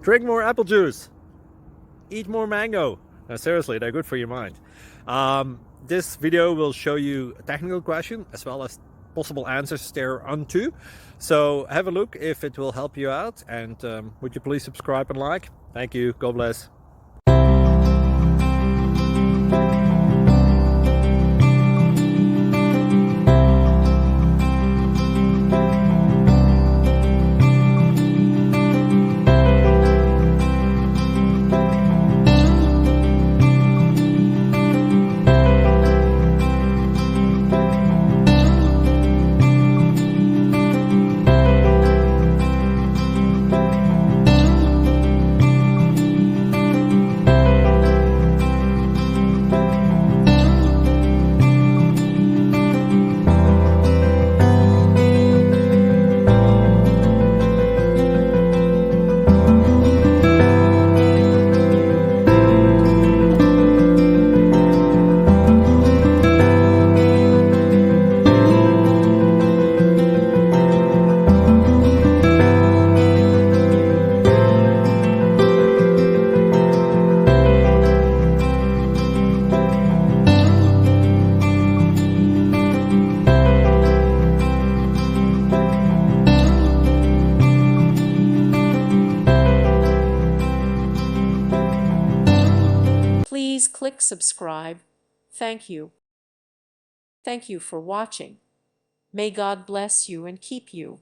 Drink more apple juice. Eat more mango. No, seriously, they're good for your mind. This video will show you a technical question as well as possible answers thereunto. So have a look if it will help you out, and would you please subscribe and like? Thank you. God bless. Please click subscribe. Thank you. Thank you for watching. May God bless you and keep you.